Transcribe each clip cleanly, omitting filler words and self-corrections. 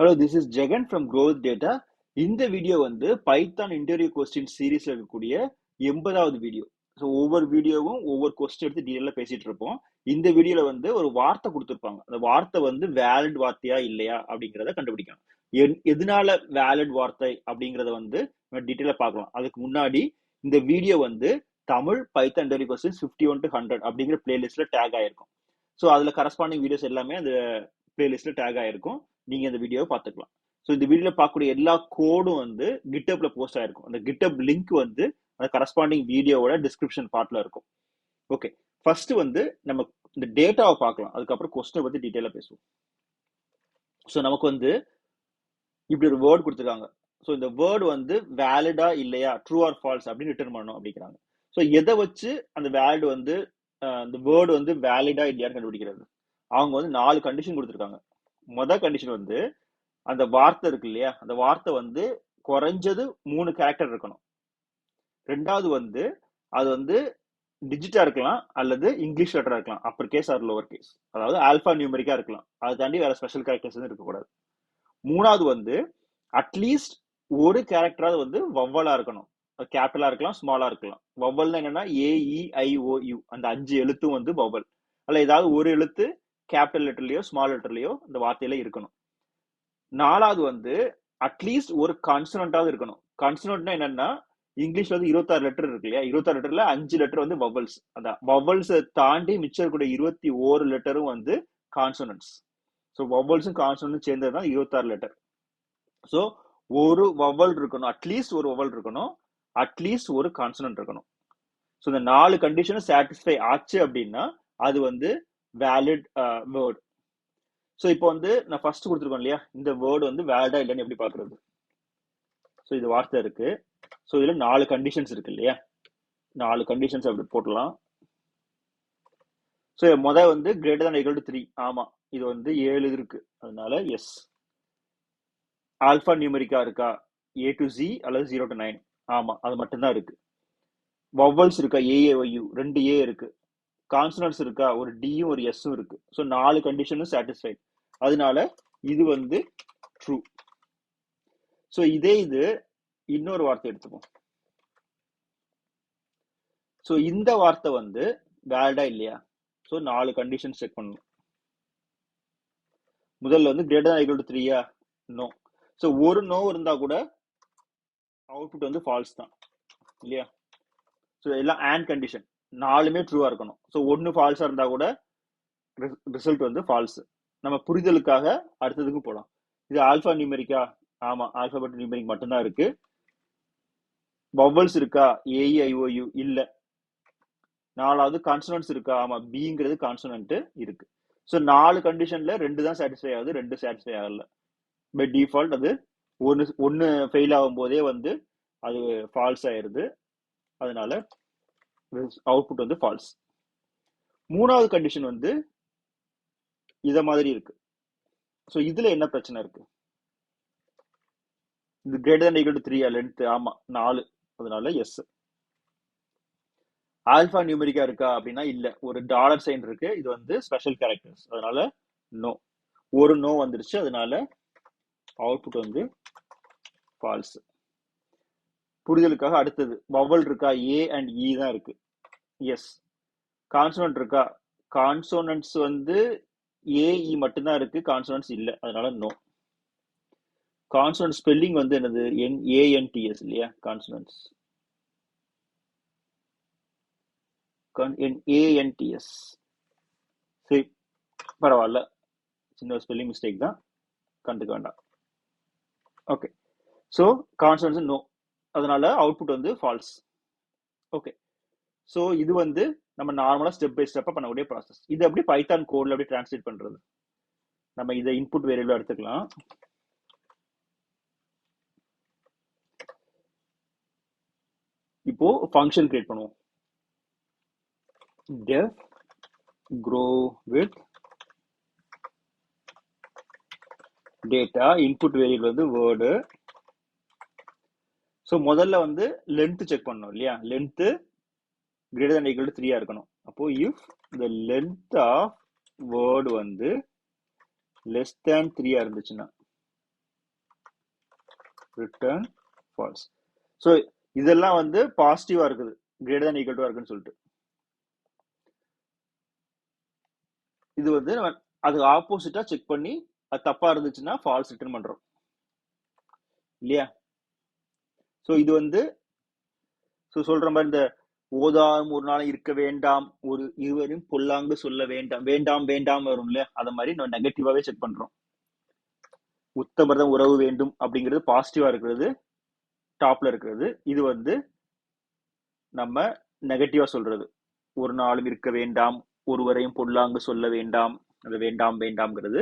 Hello, this is Jagan from Growth Data. இந்த video வந்து Python interview question சீரீஸ்ல இருக்கக்கூடிய 80வது வீடியோ. ஸோ ஒவ்வொரு வீடியோவும் ஒவ்வொரு கொஸ்டின் எடுத்து டீட்டெயிலாக பேசிட்டு இருப்போம். இந்த வீடியோல வந்து ஒரு வார்த்தை கொடுத்துருப்பாங்க. அந்த வார்த்தை வந்து வேலிட் வார்த்தையா இல்லையா அப்படிங்கிறத கண்டுபிடிக்கணும். எதனால வேலிட் வார்த்தை அப்படிங்கிறத வந்து டீட்டெயிலாக பார்க்கலாம். அதுக்கு முன்னாடி இந்த வீடியோ வந்து Tamil Python interview question 51 to 100 அப்படிங்கிற பிளேலிஸ்ட்ல டேக் ஆயிருக்கும். ஸோ அதுல கரஸ்பாண்டிங் வீடியோஸ் எல்லாமே அந்த பிளேலிஸ்ட்ல டேக் ஆயிருக்கும். நீங்க இந்த வீடியோவை பார்த்துக்கலாம். ஸோ இந்த வீடியோல பார்க்கக்கூடிய எல்லா கோடும் வந்து கிட்டப்ல போஸ்ட் ஆயிருக்கும். அந்த கிட்டப் லிங்க் வந்து அந்த கரஸ்பாண்டிங் வீடியோவோட டிஸ்கிரிப்ஷன் பார்ட்ல இருக்கும். ஓகே, ஃபர்ஸ்ட் வந்து நம்ம இந்த டேட்டாவை பார்க்கலாம். அதுக்கப்புறம் கொஸ்டினை பத்தி டீட்டெயிலாக பேசுவோம். ஸோ நமக்கு வந்து இப்படி ஒரு வேர்டு கொடுத்துருக்காங்க. ஸோ இந்த வேர்டு வந்து வேலிடா இல்லையா, ட்ரூ ஆர் ஃபால்ஸ் அப்படின்னு ரிட்டர்ன் பண்ணணும் அப்படிங்கிறாங்க. ஸோ எதை வச்சு அந்த வேலிட் வந்து அந்த வேர்டு வந்து வேலிடா இல்லையான்னு கண்டுபிடிக்கிறது? அவங்க வந்து 4 கண்டிஷன் கொடுத்துருக்காங்க. மொதல் கண்டிஷன் வந்து அந்த வார்த்தை இருக்கு இல்லையா, அந்த வார்த்தை வந்து குறைஞ்சது 3 கேரக்டர் இருக்கணும். ரெண்டாவது வந்து அது வந்து டிஜிட்டா இருக்கலாம் அல்லது இங்கிலீஷ் லெட்டரா இருக்கலாம், upper case or lower case, அதாவது ஆல்பா நியூமெரிக்கா இருக்கலாம். அதை தாண்டி வேற ஸ்பெஷல் கேரக்டர்ஸ் வந்து இருக்கக்கூடாது. மூணாவது வந்து அட்லீஸ்ட் ஒரு கேரக்டராவது வந்து வவ்வலா இருக்கணும். கேபிட்டலா இருக்கலாம், ஸ்மாலா இருக்கலாம். வவ்வல்னா என்னன்னா AEIOU, அந்த 5 எழுத்தும் வந்து வவ்வல். அல்ல ஏதாவது ஒரு எழுத்து கேபிட்டல் லெட்டர்லயோ ஸ்மால் லெட்டர்லயோ இந்த வார்த்தையில இருக்கணும். நாலாவது வந்து அட்லீஸ்ட் ஒரு கான்சனண்டாவது இருக்கணும். கான்சனண்ட்னா என்னன்னா, இங்கிலீஷ்ல வந்து 26 லெட்டர் இருக்கு இல்லையா, 26 லெட்டர்ல 5 லெட்டர் வந்து வவல்ஸ். அந்த வவல்ஸை தாண்டி மிச்சம் இருக்கக்கூடிய 21 லெட்டரும் வந்து கான்சனன்ட்ஸ். ஸோ வவல்ஸும் கான்சனன்ட்டும் சேர்ந்தது தான் 26 லெட்டர். ஸோ ஒரு வவல் இருக்கணும், அட்லீஸ்ட் ஒரு வவல் இருக்கணும், அட்லீஸ்ட் ஒரு கான்சனன்ட் இருக்கணும். ஸோ இந்த 4 கண்டிஷனும் சாட்டிஸ்ஃபை ஆச்சு அப்படின்னா அது வந்து வேலிட் வேர்ட். ஸோ இப்போ வந்து நான் ஃபர்ஸ்ட் கொடுத்துருக்கோம் இல்லையா, இந்த வேர்டு வந்து வேலிடா இல்லைன்னு எப்படி பாக்குறது? ஸோ இது வார்த்தை இருக்கு. ஸோ இதுல 4 கண்டிஷன்ஸ் இருக்கு இல்லையா, 4 கண்டிஷன்ஸ் அப்படி போட்டலாம். ஸோ முதல் வந்து கிரேட்டர் than equal to 3. ஆமா, இது வந்து 7 இருக்கு, அதனால எஸ். ஆல்பா நியூமெரிக்கா இருக்கா, A to Z அல்லது 0 to 9? ஆமா, அது மட்டும்தான் இருக்கு. வவல்ஸ் இருக்கா, AAOU 2 A இருக்கு. கான்சனன்ட்ஸ் இருக்கா, ஒரு டியும் ஒரு எஸ்ஸும் இருக்கு. ஸோ 4 கண்டிஷனும் சாட்டிஸ்ஃபைட், அதனால இது வந்து ட்ரூ. ஸோ இதே இது இன்னொரு வார்த்தை எடுத்துப்போம். ஸோ இந்த வார்த்தை வந்து வேலிடா இல்லையா? ஸோ 4 கண்டிஷன் செக் பண்ணணும். முதல்ல வந்து கிரேட்டர் than equal to 3யா, நோ. ஸோ ஒரு நோ இருந்தா கூட அவுட்புட் வந்து ஃபால்ஸ் தான் இல்லையா? ஸோ எல்லாம் அண்ட் கண்டிஷன், 4மே ட்ரூவா இருக்கணும். ஸோ 1 ஃபால்ஸா இருந்தா கூட ரிசல்ட் வந்து ஃபால்ஸ். நம்ம புரிதலுக்காக அடுத்ததுக்கு போலாம். இது ஆல்பா நியூமெரிக்கா, ஆமா, ஆல்பாபெட் நியூமெரிக் மட்டும்தான் இருக்கு. வவல்ஸ் இருக்கா, AEIOU இல்ல. நாலாவது கான்சனன்ட்ஸ் இருக்கா, ஆமா, பிங்கிறது கான்சனன்ட் இருக்கு. ஸோ 4 கண்டிஷன்ல 2 தான் சாட்டிஸ்ஃபை ஆகுது, 2 சாட்டிஸ்ஃபை ஆகல. பை டிஃபால்ட் அது ஒன்னு ஃபெயில் ஆகும் போதே வந்து அது ஃபால்ஸ் ஆயிருது, அதனால அவுட்புட் வந்து ஃபால்ஸ். மூணாவது கண்டிஷன் வந்து இத மாதிரி இருக்கு. ஸோ இதுல என்ன பிரச்சனை இருக்கு? இது greater than equal to 3 length, ஆமா 4, அதனால எஸ். ஆல்பா நியூமெரிக்கா இருக்கா அப்படின்னா இல்ல, ஒரு டாலர் சைன் இருக்கு, இது வந்து ஸ்பெஷல் கேரக்டர்ஸ், அதனால நோ. ஒரு நோ வந்துருச்சு, அதனால அவுட்புட் வந்து ஃபால்ஸ். புரிதலுக்காக அடுத்தது வவல் இருக்கா, A and E தான் இருக்கு, எஸ். கான்சோனன்ட் இருக்கா, கான்சோனன்ட்ஸ் வந்து AE மட்டும்தான் இருக்கு, கான்சோனன்ட்ஸ் இல்ல, அதனால நோ. கான்சோனன்ட் ஸ்பெல்லிங் வந்து என்னது, NANTS இல்லையா, கான்சோனன்ட்ஸ் NANTS. சரி, பரவாயில்ல, சின்ன ஸ்பெல்லிங் மிஸ்டேக் தான், கண்டுக்க வேண்டாம். ஓகே, ஸோ கான்சோனன்ட்ஸ் நோ, அதனால அவுட்புட் வந்து ஃபால்ஸ். ஓகே, ஸோ இது வந்து நம்ம நார்மலா ஸ்டெப் பை ஸ்டெப்பா பண்ணக்கூடிய ப்ராசஸ். இது எப்படி பைத்தான் கோட்ல எப்படி டிரான்ஸ்லேட் பண்றது? நம்ம இதை இன்புட் வேரியபிள் எடுத்துக்கலாம். இப்போ ஃபங்க்ஷன் கிரியேட் பண்ணுவோம். def grow with data, input variable வந்து வேர்டு. ஸோ முதல்ல வந்து லென்த் செக் பண்ணணும் இல்லையா, length greater than equal to 3 இருக்கணும். அப்போ if the length of word வந்து less than 3 இருந்துச்சுன்னா ரிட்டர்ன் ஃபால்ஸ். ஸோ இதெல்லாம் வந்து பாசிட்டிவா இருக்குது, கிரேட்டர் than ஈக்குவல் டு இருக்குன்னு சொல்லிட்டு. இது வந்து நம்ம அது ஆப்போசிட்டா செக் பண்ணி அது தப்பா இருந்துச்சுன்னா ஃபால்ஸ் ரிட்டர்ன் பண்றோம் இல்லையா? ஸோ இது வந்து சொல்ற மாதிரி இந்த ஓதாம் ஒரு நாள் இருக்க வேண்டாம், ஒரு இருவரும் பொல்லாங்கு சொல்ல வேண்டாம், வேண்டாம் வேண்டாம் வரும் இல்லையா? அதை மாதிரி நம்ம நெகட்டிவாவே செக் பண்றோம். உத்தமர்தம் உறவு வேண்டும் அப்படிங்கிறது பாசிட்டிவா இருக்கிறது, டாப்ல இருக்கிறது. இது வந்து நம்ம நெகட்டிவா சொல்றது, ஒரு நாளும் இருக்க வேண்டாம், ஒருவரையும் பொல்லாங்கு சொல்ல வேண்டாம், அது வேண்டாம் வேண்டாம்ங்கிறது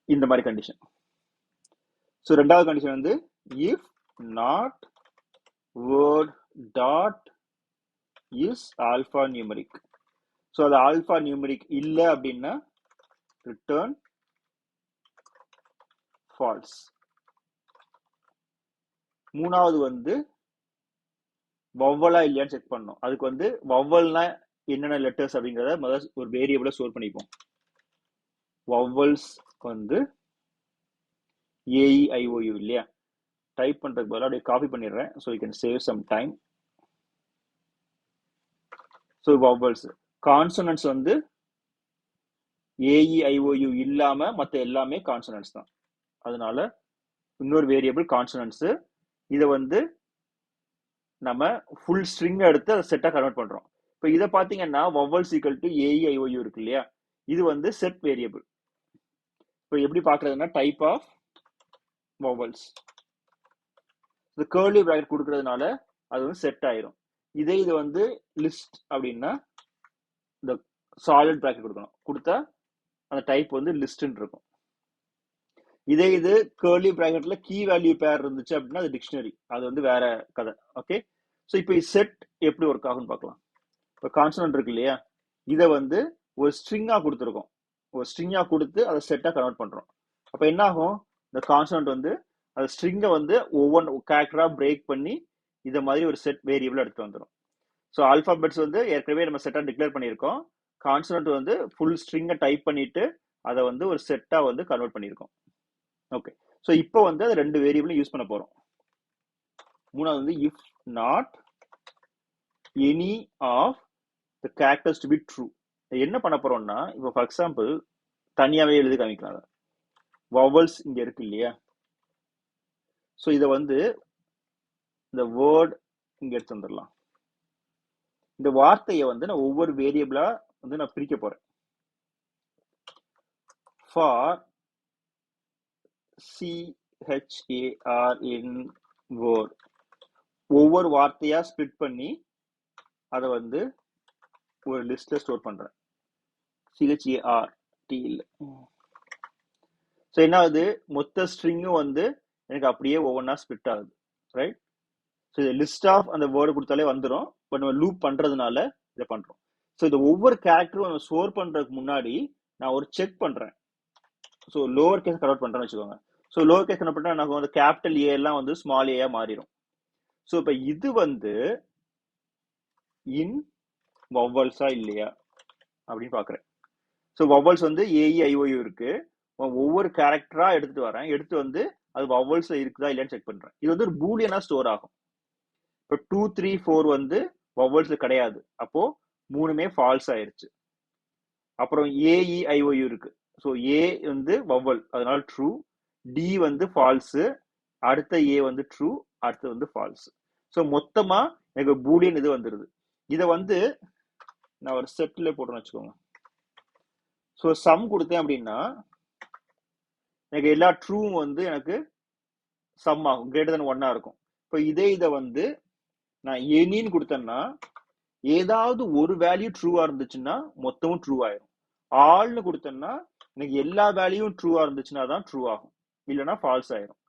இந்த மாதிரி கண்டிஷன். ஸோ ரெண்டாவது கண்டிஷன் வந்து if not word dot is alpha numeric. So அது ஆல்பா நியூமரிக் இல்லை அப்படின்னா ரிட்டர்ன் ஃபால்ஸ். மூணாவது வந்து வவ்வலா இல்லையான்னு செக் பண்ணணும். அதுக்கு வந்து வவ்வல்னா என்னென்ன லெட்டர்ஸ் அப்படிங்கிறத முதல்ல ஒரு வேரியபிளை ஸ்டோர் பண்ணிப்போம். வவ்வல்ஸ் வந்து AEIOU இல்லையா? டைப் பண்றதுக்கு பதிலாக அப்படியே காப்பி பண்ணிடுறேன். So you can save some time. So vowels. Consonants வந்து AEIOU இல்லாம மற்ற எல்லாமே கான்சனன்ட்ஸ் தான். அதனால இன்னொரு வேரியபிள் கான்சனன்ட்ஸ். இதை வந்து நம்ம ஃபுல் ஸ்ட்ரிங் எடுத்து அதை செட்டா கன்வெர்ட் பண்றோம். இப்போ இதை பார்த்தீங்கன்னா வவ்வல்ஸ் ஈக்குவல் டு AEIOU இருக்கு இல்லையா? இது வந்து செட் வேரியபிள். இப்போ எப்படி பார்க்கறதுன்னா டைப் ஆஃப் வவ்வல்ஸ். இந்த கர்லி பிராக்கெட் கொடுக்கறதுனால அது வந்து செட் ஆயிரும். இதே இது வந்து லிஸ்ட் அப்படின்னா இந்த சாலிட் பிராக்கெட் கொடுக்கணும், கொடுத்தா அந்த டைப் வந்து லிஸ்ட்ன்னு இருக்கும். இதே இது கர்லி பிராக்கெட்ல கீ வேல்யூ பேர் இருந்துச்சு அப்படின்னா அது டிக்ஷனரி, அது வந்து வேற கதை. ஓகே, ஸோ இப்போ செட் எப்படி ஒர்க் ஆகும்னு பார்க்கலாம். இப்போ கான்சனன்ட் இருக்கு இல்லையா? இதை வந்து ஒரு ஸ்ட்ரிங்கா கொடுத்துருக்கோம், ஒரு ஸ்ட்ரிங்கா கொடுத்து அதை செட்டா கன்வெர்ட் பண்றோம். அப்போ என்ன ஆகும்? இந்த கான்சனன்ட் வந்து அந்த ஸ்ட்ரிங்கை வந்து ஒவ்வொரு கேரக்டரா பிரேக் பண்ணி இதை மாதிரி ஒரு செட் வேரியபிள் எடுத்துட்டு வந்துடும். ஸோ ஆல்பாபெட்ஸ் வந்து ஏற்கனவே நம்ம செட்டா டிக்ளேர் பண்ணியிருக்கோம். கான்சனன்ட் வந்து ஃபுல் ஸ்ட்ரிங்கை டைப் பண்ணிட்டு அதை வந்து ஒரு செட்டா வந்து கன்வெர்ட் பண்ணியிருக்கோம். ஓகே, ஸோ இப்போ வந்து அது ரெண்டு வேரியபிளும் யூஸ் பண்ண போறோம். மூணாவது வந்து if not any of the characters to be true. என்ன பண்ண போறோம்னா, இப்போ ஃபார் எக்ஸாம்பிள் தனியாவே எழுதி காமிக்கலாம். வவல்ஸ் இங்க இருக்கு இல்லையா? ஸோ இதை வந்து இந்த வேர்ட் இங்க எடுத்து வந்துடலாம். இந்த வார்த்தையை வந்து நான் ஒவ்வொரு வேரியபிளா வந்து நான் பிரிக்க போறேன். ஃபார் CHARN வேர்ட், ஒவ்வொரு வார்த்தையா ஸ்பிளிட் பண்ணி அதை வந்து ஒரு லிஸ்ட்ல ஸ்டோர் பண்றேன். CHART இல்ல. ஸோ என்ன ஆகுது? மொத்த ஸ்ட்ரிங்கும் வந்து எனக்கு அப்படியே ஒவ்வொன்றா ஸ்பிளிட் ஆகுது, ரைட்? ஸோ இது லிஸ்ட் ஆஃப் அந்த வேர்டு கொடுத்தாலே வந்துடும். பட் நம்ம லூப் பண்றதுனால இதை பண்றோம். ஸோ இந்த ஒவ்வொரு கேரக்டரும் நம்ம ஸ்டோர் பண்றதுக்கு முன்னாடி நான் ஒரு செக் பண்றேன். ஸோ லோவர் கேஸ் கன்வெர்ட் பண்றேன்னு வச்சுக்கோங்க. ஸோ லோவர் கேஸ் கன்வெர்ட் பண்ணா எனக்கு வந்து கேபிட்டல் ஏ எல்லாம் வந்து ஸ்மால் ஏயா மாறிடும். ஸோ இப்போ இது வந்து இன் வவ்வல்ஸா இல்லையா அப்படின்னு பாக்குறேன். ஸோ வவ்வல்ஸ் வந்து AEIOU இருக்கு. ஒவ்வொரு கேரக்டரா எடுத்துட்டு வரேன், எடுத்து வந்து அது வவ்வல்ஸ் இருக்குதா இல்லையான்னு செக் பண்றேன். இது வந்து ஒரு பூலியனா ஸ்டோர் ஆகும். இப்போ 2, 3, 4 வந்து வவ்வல்ஸ் கிடையாது, அப்போ மூணுமே ஃபால்ஸ் ஆயிருச்சு. அப்புறம் AEIOU இருக்கு. ஸோ ஏ வந்து வவ்வல், அதனால ட்ரூ. டி வந்து ஃபால்ஸ், அடுத்த ஏ வந்து ட்ரூ, அடுத்து வந்து ஃபால்ஸ். ஸோ மொத்தமா எனக்கு பூலியன் இது வந்துருது. இதை வந்து நான் ஒரு செட்ல போட்டேன்னு வச்சுக்கோங்க. ஸோ சம் கொடுத்தேன் அப்படின்னா எனக்கு எல்லா ட்ரூவும் வந்து எனக்கு சம் ஆகும், கிரேட்டர் தென் 1 இருக்கும். இப்போ இதை வந்து நான் எனின்னு கொடுத்தேன்னா ஏதாவது ஒரு வேல்யூ ட்ரூவா இருந்துச்சுன்னா மொத்தமும் ட்ரூ ஆயிரும். ஆல்னு கொடுத்தேன்னா எனக்கு எல்லா வேல்யூவும் ட்ரூவா இருந்துச்சுன்னா தான் ட்ரூ ஆகும், இல்லைன்னா ஃபால்ஸ் ஆயிரும்.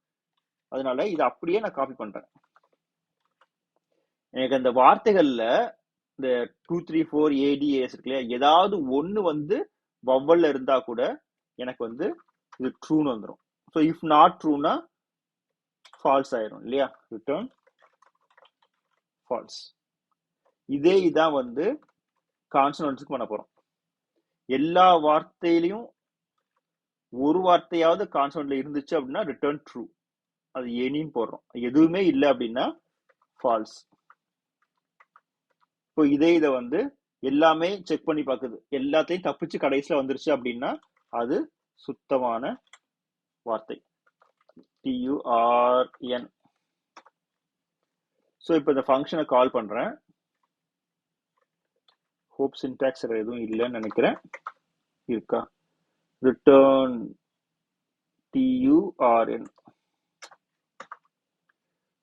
அதனால இதை அப்படியே நான் காப்பி பண்றேன். எனக்கு அந்த வார்த்தைகள்ல இந்த 2, 3, 4 ADAS இருக்கு இல்லையா, ஏதாவது ஒண்ணு வந்து வவ்வல்ல இருந்தா கூட எனக்கு வந்து இது ட்ரூன்னு வந்துடும். ஸோ இஃப் நாட் ட்ரூனா ஃபால்ஸ் ஆயிரும் இல்லையா? Return falls. இதே இதான் வந்து கான்சனன்ட்ஸ்க்கு பண்ண போறோம். எல்லா வார்த்தையிலையும் ஒரு வார்த்தையாவது கான்சனன்ட்ல இருந்துச்சு அப்படின்னா ரிட்டர்ன் ட்ரூ. அது எனின்னு போடுறோம். எதுவுமே இல்லை அப்படின்னா ஃபால்ஸ். இப்போ இதை வந்து எல்லாமே செக் பண்ணி பார்க்குது, எல்லாத்தையும் தப்பிச்சு கடைசியில் வந்துருச்சு அப்படின்னா அது சுத்தமான வார்த்தை. TURN. ஸோ இப்போ இந்த ஃபங்க்ஷனை கால் பண்றேன். ஹோப் சின்டாக்ஸ் எதுவும் இல்லைன்னு நினைக்கிறேன். இருக்கா? Return TURN.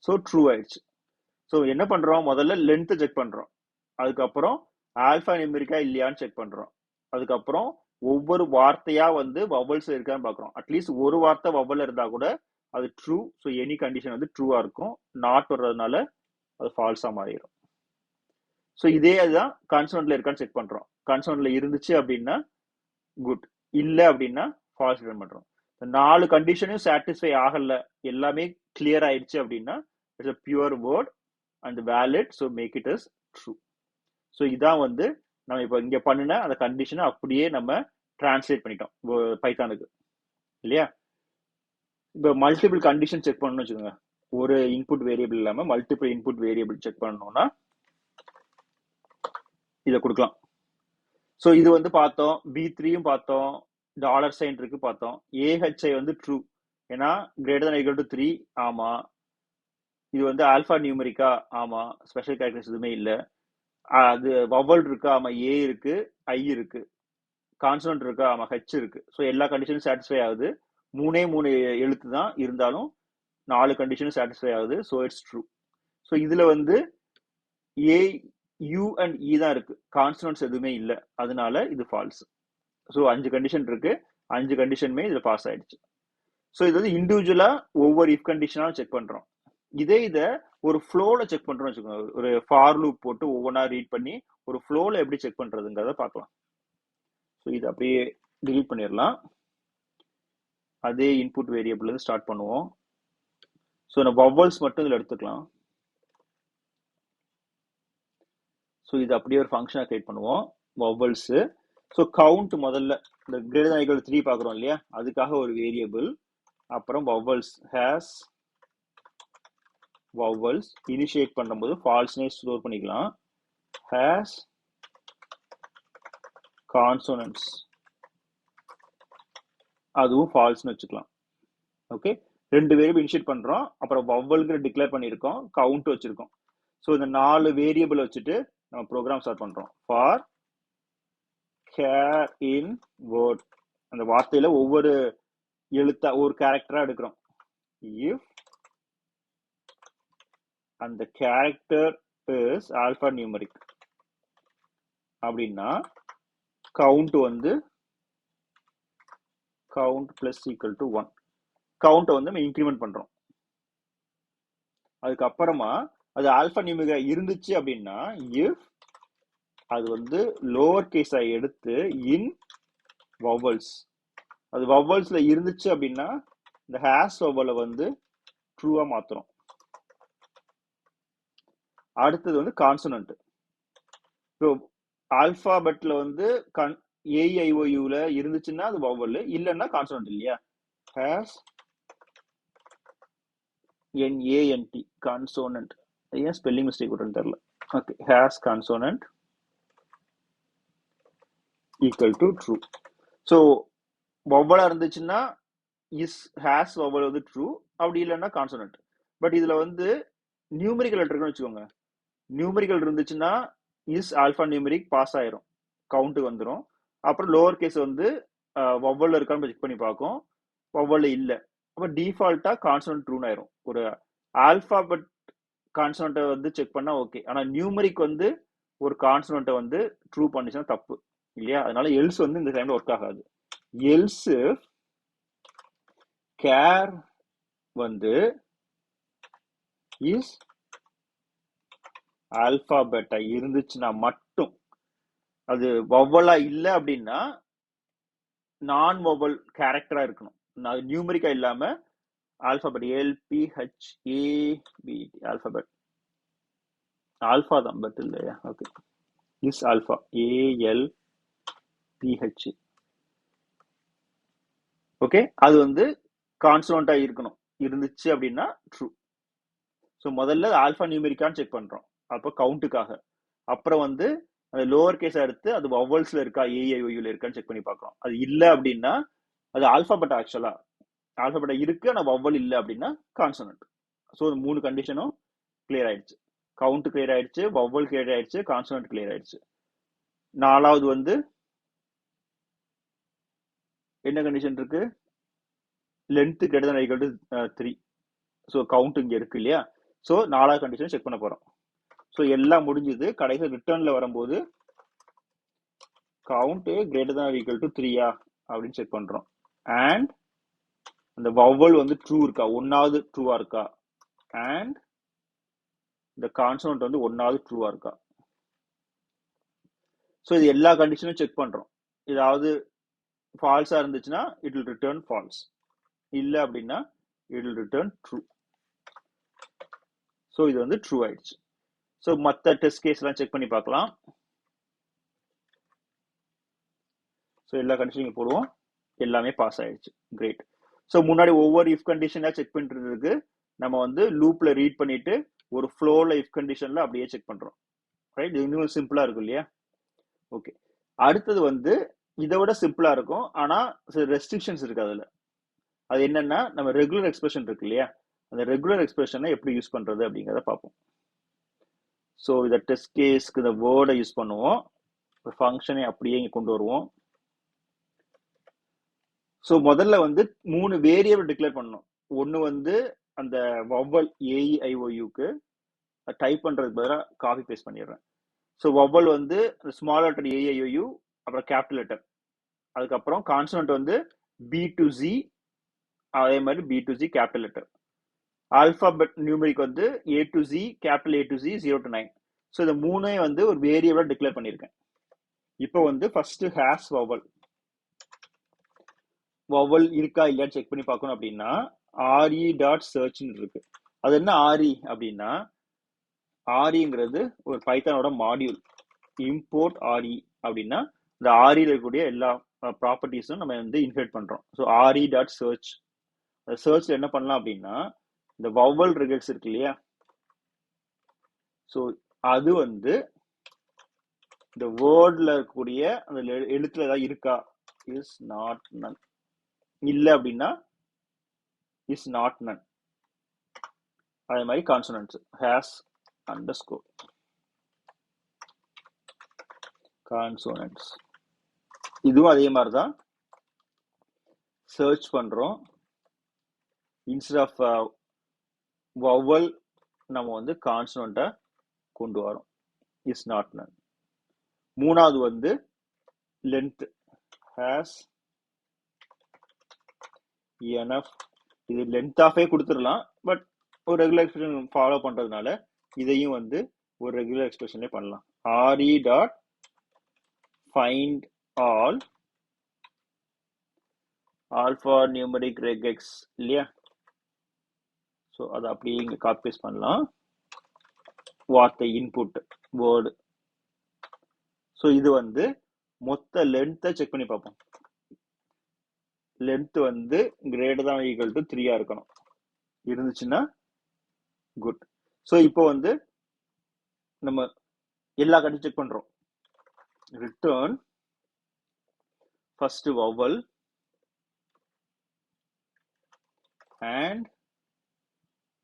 ஸோ ட்ரூ ஆயிடுச்சு. ஸோ என்ன பண்றோம், முதல்ல லென்த் செக் பண்றோம், அதுக்கப்புறம் ஆல்பா நியூமெரிக்கா இல்லையான்னு செக் பண்றோம், அதுக்கப்புறம் ஒவ்வொரு வார்த்தையா வந்து வவல்ஸ் இருக்கான்னு பாக்குறோம். அட்லீஸ்ட் ஒரு வார்த்தை வவல் இருந்தா கூட அது ட்ரூ. ஸோ எனி கண்டிஷன் வந்து ட்ரூவா இருக்கும். நாட் வர்றதுனால அது ஃபால்ஸா மாறிடும். ஸோ இதே அதுதான் கான்சோனன்ட்ல இருக்கான்னு செக் பண்றோம். கான்சோனன்ட்ல இருந்துச்சு அப்படின்னா குட், இல்லை அப்படின்னா ஃபால்ஸ் ரிட்டர்ன் பண்றோம். 4 கண்டிஷனும் சாட்டிஸ்ஃபை ஆகல, எல்லாமே கிளியர் ஆயிடுச்சு அப்படின்னா it's a pure word and valid, so make it as true. So இதான் வந்து நம்ம இப்போ இங்க பண்ணின அந்த கண்டிஷனை அப்படியே நம்ம டிரான்ஸ்லேட் பண்ணிட்டோம் பைத்தானுக்கு, இல்லையா? இப்போ மல்டிபிள் கண்டிஷன் செக் பண்ணணும்னு வச்சுக்கோங்க, ஒரு இன்புட் வேரியபிள் இல்லாம மல்டிபிள் இன்புட் வேரியபிள் செக் பண்ணணும்னா இதை கொடுக்கலாம். ஸோ இது வந்து பார்த்தோம், B3யும் பார்த்தோம், டாலர் சைன் இருக்கு பார்த்தோம். AHI வந்து ட்ரூ, ஏன்னா கிரேட்டர் than equal to 3. ஆமா. இது வந்து ஆல்பா நியூமெரிக்கா, ஆமா. ஸ்பெஷல் கேரக்டர்ஸ் எதுவுமே இல்லை. அது வவல் இருக்கா, ஆமா. A இருக்கு, I இருக்கு. கான்சனன்ட் இருக்கா, ஆமா. H இருக்கு. ஸோ எல்லா கண்டிஷனும் சாட்டிஸ்ஃபை ஆகுது. 3 எழுத்து தான் இருந்தாலும் 4 கண்டிஷனும் சாட்டிஸ்ஃபை ஆகுது. So it's true. ஸோ இதுல வந்து A, U and E தான் இருக்கு, கான்சனன்ட்ஸ் எதுவுமே இல்லை, அதனால இது ஃபால்ஸ். ஸோ 5 கண்டிஷன் இருக்கு, 5 கண்டிஷனுமே இதுல பாஸ் ஆயிடுச்சு. ஸோ இது வந்து இண்டிவிஜுவலா ஒவ்வொரு இஃப் கண்டிஷனாலும் செக் பண்றோம். இதை ஒரு ஃப்ளோல செக் பண்றோம் வச்சுக்கோங்க, ஒரு ஃபார் லூப் போட்டு ஒவ்வொன்றா ரீட் பண்ணி ஒரு ஃப்ளோல எப்படி செக் பண்றதுங்கிறத பார்க்கலாம். ஸோ இது அப்படியே டிலீட் பண்ணிடலாம். அதே இன்புட் வேரியபிள் இருந்து ஸ்டார்ட் பண்ணுவோம். ஸோ நம்ம வவல்ஸ் மட்டும் இதில் எடுத்துக்கலாம். ஸோ இது அப்படியே ஒரு ஃபங்க்ஷனாக கிரியேட் பண்ணுவோம், வவல்ஸ். ஸோ கவுண்ட் முதல்ல இந்த கிரேட்டர் than equal to 3 பார்க்குறோம் இல்லையா, அதுக்காக ஒரு வேரியபிள். அப்புறம் வவல்ஸ் ஹேஸ் vowels இனிஷியேட் பண்ணும்போது ஃபால்ஸ்னே ஸ்டோர் பண்ணிக்கலாம். ஹேஸ் கான்சோனன்ட்ஸ், அதுவும் ஃபால்ஸ்னு வச்சுக்கலாம். ஓகே, 2 வேரியபிள் இனிஷியேட் பண்றோம், அப்புறம் வவல்ங்கிற டிக்ளேர் பண்ணியிருக்கோம், கவுண்ட் வச்சிருக்கோம். ஸோ இந்த 4 வேரியபிள் வச்சுட்டு நம்ம ப்ரோக்ராம் ஸ்டார்ட் பண்றோம். ஃபார் கேர் இன் வேர்ட், அந்த வார்த்தையில ஒவ்வொரு எழுத்தா ஒரு கேரக்டரா எடுக்கிறோம். இஃப் அந்த கேரக்டர் இஸ் ஆல்பா நியூமரிக் அப்படின்னா கவுண்ட் வந்து கவுண்ட் பிளஸ் ஈக்குவல் டு 1. கவுண்ட்டை வந்து நம்ம இன்க்ரிமெண்ட் பண்றோம். அதுக்கப்புறமா அது ஆல்பா நியூமரிக்கா இருந்துச்சு அப்படின்னா இஃப் அது வந்து லோவர் கேஸா எடுத்து இன் வவல்ஸ், அது வவல்ஸ்ல இருந்துச்சு அப்படின்னா இந்த ஹேஸ் வவலை வந்து ட்ரூவா மாத்துறோம். அடுத்தது வந்து கான்சனன்ட். இப்போ ஆல்பாபெட்ல வந்து AIOUல இருந்துச்சுன்னா அது வவல், இல்லைன்னா கான்சனன்ட் இல்லையா. ஹேஸ் NANT கான்சோனன்ட், ஏன் ஸ்பெல்லிங் மிஸ்டேக் விட்டுன்னு தெரியல. Okay, has consonant equal to true. So வவலா இருந்துச்சுன்னா இஸ் ஹேஸ் வவல் வந்து ட்ரூ, அப்படி இல்லைன்னா கான்சோனன்ட். பட் இதுல வந்து நியூமெரிக்கல் லெட்டர் இருக்குன்னு வச்சுக்கோங்க, நியூமெரிக்கல் இருந்துச்சுன்னா இஸ் ஆல்பா நியூமெரிக் பாஸ் ஆயிரும், கவுண்ட் வந்துடும். அப்புறம் லோவர் கேஸ் வந்து வவல்ல இருக்கான்னு செக் பண்ணி பார்க்கும், வவல்ல இல்லை, அப்போ டிஃபால்ட்டா கான்சோனன்ட் ட்ரூன்னு ஆயிரும். ஒரு ஆல்பாபெட் கான்சோனன்ட்டை வந்து செக் பண்ணா ஓகே, ஆனா நியூமெரிக் வந்து ஒரு கான்சோனன்ட்டை வந்து ட்ரூ பண்ணிச்சுன்னா தப்பு இல்லையா, அதனால எல்ஸ் வந்து இந்த டைம்ல ஒர்க் ஆகாது. எல்ஸ் கேர் வந்து இஸ் ஆல்பாபெட்டா இருந்துச்சுன்னா மட்டும், அது வவலா இல்லை அப்படின்னா நான் வவல் கேரக்டரா இருக்கணும், அது நியூமெரிக்கா இல்லாம ஆல்பாபெட் LPHABT ஆல்பாபெட், ஆல்பா தான் பட் இல்லையா. Okay, is alpha ALPH. Okay, அது வந்து கான்சோனன்ட்டா இருக்கணும், இருந்துச்சு அப்படின்னா ட்ரூ. ஸோ முதல்ல ஆல்ஃபா நியூமெரிக்கான்னு செக் பண்றோம், அப்போ கவுண்ட்டுக்காக. அப்புறம் வந்து அந்த லோவர் கேஸா எடுத்து அது வவல்ஸ்ல இருக்கா, ஏஐஓயூல இருக்கான்னு செக் பண்ணி பார்க்கறோம். அது இல்லை அப்படின்னா அது ஆல்பாபெட், ஆக்சுவலா ஆல்பாபெட்டா இருக்கு ஆனா வவல் இல்லை அப்படின்னா கான்சனன்ட். ஸோ 3 கண்டிஷனும் கிளியர் ஆயிடுச்சு. கவுண்ட் கிளியர் ஆயிடுச்சு, வவல் கிளியர் ஆயிடுச்சு, கான்சனன்ட் கிளியர் ஆயிடுச்சு. 4வது வந்து என்ன கண்டிஷன் இருக்கு? Length greater than or equal to 3. So count இங்க இருக்கு இல்லையா? ஸோ 4வது கண்டிஷன் செக் பண்ண போறோம். ஸோ எல்லாம் முடிஞ்சது. கடைசி ரிட்டர்ன்ல வரும்போது count greater than or equal to 3 அப்படின்னு செக் பண்றோம். அண்ட் அந்த வவல் வந்து ட்ரூ இருக்கா, 1வது ட்ரூவா இருக்கா, அண்ட் இந்த கான்சனன்ட் வந்து 1வது ட்ரூவா இருக்கா. ஸோ இது எல்லா கண்டிஷனும் செக் பண்றோம். ஏதாவது ஃபால்ஸா இருந்துச்சுன்னா இட் வில் ரிட்டர்ன் ஃபால்ஸ், இல்லை அப்படின்னா it will return true. So இது வந்து ட்ரூ ஆயிடுச்சு. ஸோ மற்ற டெஸ்ட் கேஸ் எல்லாம் செக் பண்ணி பார்க்கலாம். ஸோ எல்லா கண்டிஷனும் போடுவோம், எல்லாமே பாஸ் ஆயிடுச்சு. கிரேட். ஸோ முன்னாடி ஒவ்வொரு இஃப் கண்டிஷனா செக் பண்ணிட்டு நம்ம வந்து லூப்ல ரீட் பண்ணிட்டு ஒரு ஃப்ளோல இஃப் கண்டிஷன்ல அப்படியே செக் பண்றோம். ரைட், இது இன்னும் சிம்பிளா இருக்கும் இல்லையா? ஓகே, அடுத்தது வந்து இதை விட சிம்பிளா இருக்கும், ஆனா சில ரெஸ்ட்ரிக்ஷன்ஸ் இருக்கு அதுல. அது என்னன்னா, நம்ம ரெகுலர் எக்ஸ்பிரஷன் இருக்கு இல்லையா, அந்த ரெகுலர் எக்ஸ்பிரஷனை எப்படி யூஸ் பண்றது அப்படிங்கிறத பார்ப்போம். ஸோ இதை டெஸ்ட் கேஸ்க்கு இந்த வேர்டை யூஸ் பண்ணுவோம், ஃபங்க்ஷனை அப்படியே இங்க கொண்டு வருவோம். ஸோ முதல்ல வந்து 3 வேரியபிள் டிக்ளேர் பண்ணணும். ஒன்று வந்து அந்த வவல் ஏஇஐஓயூக்கு டைப் பண்றதுக்கு பதிலாக காப்பி பேஸ்ட் பண்ணிடுறேன். ஸோ வவல் வந்து ஸ்மால் லெட்டர் ஏஐஓயூ, அப்புறம் கேபிட்டல் லெட்டர், அதுக்கப்புறம் கான்சனன்ட் வந்து பி டு ஜி, அதே மாதிரி B to G capital letter. Alphabet numeric வந்து A to G, capital A to G 0 to 9. So இந்த 3 வந்து ஒரு வேரியபிளா டிக்ளேர் பண்ணியிருக்கேன். இப்போ வந்து ஃபர்ஸ்ட் ஹேஸ் வவல், வவல் இருக்கா இல்லையான்னு செக் பண்ணி பார்க்கணும் அப்படின்னா ஆர்இ டாட் சர்ச்னு இருக்கு. அது என்ன ஆர்இ அப்படின்னா, ஆர்இங்கிறது ஒரு பைத்தானோட மாடியூல். இம்போர்ட் ஆர்இ அப்படின்னா இந்த ஆர்இல இருக்கக்கூடிய எல்லா ப்ராப்பர்ட்டிஸும் நம்ம வந்து இன்ஹெரிட் பண்றோம். ஸோ ஆர்இ டாட் சர்ச், சர்ச்ல என்ன பண்ணலாம் அப்படின்னா இந்த வவல் ரிகெட்ஸ் இருக்கு இல்லையா, ஸோ அது வந்து இந்த வேர்ட்ல இருக்கக்கூடிய அந்த எழுத்துல ஏதாவது இருக்கா, இஸ் நாட் நன், இல்லை அப்படின்னா இஸ் நாட் நன். அதே மாதிரி கான்சனன்ட்ஸ் ஹேஸ் அண்டர்ஸ்கோர் கான்சோனன்ட்ஸ், இதுவும் அதே மாதிரி தான். சர்ச் பண்றோம், இன்ஸ்டெட் ஆஃப் வவல் நம்ம வந்து கான்சனன்ட்டை கொண்டு வரோம், இஸ் நாட் நன். 3வது வந்து லென்த் ஹேஸ் எனஃப், இது லென்த் ஆஃபே கொடுத்துடலாம், பட் ஒரு ரெகுலர் எக்ஸ்பிரஷன் ஃபாலோ பண்றதுனால இதையும் வந்து ஒரு ரெகுலர் எக்ஸ்பிரஷன்ல பண்ணலாம். R E dot find all alpha numeric regex இல்லையா, ஸோ அதை அப்படியே இங்க காப்பி பேஸ்ட் பண்ணலாம். வார்த்தை இன்புட் வேர்டு. ஸோ இது வந்து மொத்த லென்த்தை செக் பண்ணி பார்ப்போம். லென்த் வந்து greater than or equal to 3 இருக்கணும், இருந்துச்சுன்னா குட். ஸோ இப்போ வந்து நம்ம எல்லா கண்டிஷன் செக் பண்றோம். ரிட்டர்ன் ஃபர்ஸ்ட் வவல் அண்ட்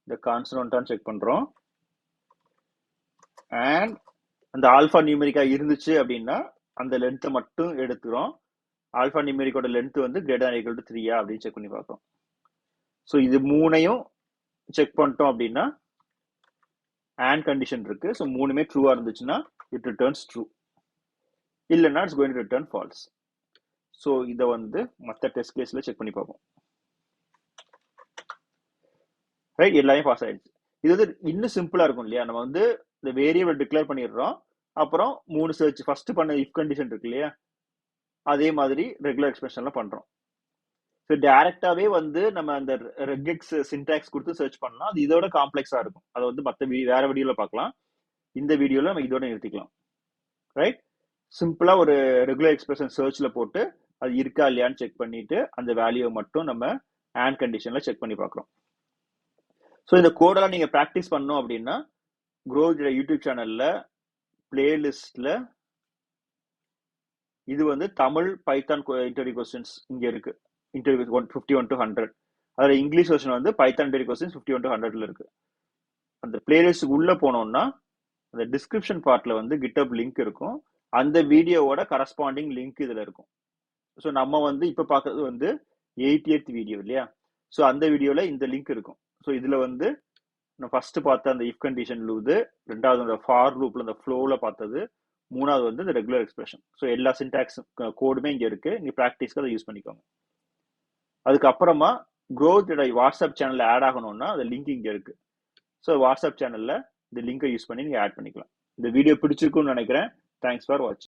இந்த கான்சனன்ட்டான்னு செக் பண்றோம். அண்ட் அந்த ஆல்பா நியூமெரிக்கா இருந்துச்சு அப்படின்னா அந்த லென்த்தை மட்டும் எடுத்துக்கிறோம். ஆல்பா நியூமெரிக்கோட லென்த் வந்து greater than or equal to 3 அப்படின்னு செக் பண்ணி பார்ப்போம். ஸோ இது 3ஐயும் செக் பண்ணிட்டோம் அப்படின்னா and கண்டிஷன் இருக்கு. ஸோ 3மே ட்ரூவா இருந்துச்சுன்னா இட் ரிட்டர்ன்ஸ் ட்ரூ, இல்லைன்னா it's going to return falls. So இதை வந்து மற்ற டெஸ்ட் கேஸ்ல செக் பண்ணி பார்ப்போம். ரைட், எல்லாமே பாஸ் ஆயிடுச்சு. இது வந்து இன்னும் சிம்பிளா இருக்கும் இல்லையா, நம்ம வந்து இந்த வேரியபிள் டிக்ளேர் பண்ணிடுறோம், அப்புறம் 3 சர்ச், ஃபர்ஸ்ட் பண்ண இஃப் கண்டிஷன் இருக்கு இல்லையா, அதே மாதிரி ரெகுலர் எக்ஸ்பிரஷன்ல பண்றோம். ஸோ டைரக்டாவே வந்து நம்ம அந்த ரெகெக்ஸ் சின்டாக்ஸ் கொடுத்து சர்ச் பண்ணலாம், அது இதோட காம்ப்ளெக்ஸா இருக்கும். அதை வந்து மற்ற வேற வீடியோல பார்க்கலாம். இந்த வீடியோல நம்ம இதோட நிறுத்திக்கலாம். ரைட், சிம்பிளா ஒரு ரெகுலர் எக்ஸ்பிரஷன் சர்ச்ல போட்டு அது இருக்கா இல்லையான்னு செக் பண்ணிட்டு அந்த வேல்யூவை மட்டும் நம்ம and கண்டிஷன்ல செக் பண்ணி பார்க்குறோம். ஸோ இந்த கோடெல்லாம் நீங்க ப்ராக்டிஸ் பண்ணோம் அப்படின்னா growth யூடியூப் சேனல்ல பிளேலிஸ்ட்ல இது வந்து தமிழ் பைத்தான் இன்டர்வியூ கொஸ்டின்ஸ் இங்க இருக்கு. Interview 51 to 100. அதுல இங்கிலீஷ் வெர்ஷன் வந்து பைத்தான் இன்டர்வியூ கொஸ்டின்ஸ் 51 to 100ல இருக்கு. அந்த பிளேலிஸ்ட் உள்ள போனோம்னா அந்த டிஸ்கிரிப்ஷன் பார்ட்ல வந்து GitHub லிங்க் இருக்கும். அந்த வீடியோவோட கரஸ்பாண்டிங் லிங்க் இதுல இருக்கும். ஸோ நம்ம வந்து இப்ப பார்க்கறது வந்து 88th வீடியோ இல்லையா? ஸோ அந்த வீடியோல இந்த லிங்க் இருக்கும். ஸோ இதுல வந்து நான் ஃபர்ஸ்ட் பார்த்த அந்த இஃப் கண்டிஷன் லூது, ரெண்டாவது அந்த ஃபார் லூப்ல அந்த ஃப்ளோல பார்த்தது, மூணாவது வந்து இந்த ரெகுலர் எக்ஸ்பிரஷன். ஸோ எல்லா சின்டாக்ஸ் கோடுமே இங்க இருக்கு. நீங்க ப்ராக்டிஸ்க்கு அதை யூஸ் பண்ணிக்கோங்க. அதுக்கப்புறமா growth வாட்ஸ்அப் சேனல்ல ஆட் ஆகணும்னா அந்த லிங்க் இங்க இருக்கு. ஸோ வாட்ஸ்அப் சேனல்ல இந்த லிங்கை யூஸ் பண்ணி நீங்க ஆட் பண்ணிக்கலாம். இந்த வீடியோ பிடிச்சிருக்கும்னு நினைக்கிறேன். தேங்க்ஸ் ஃபார் வாட்சிங்.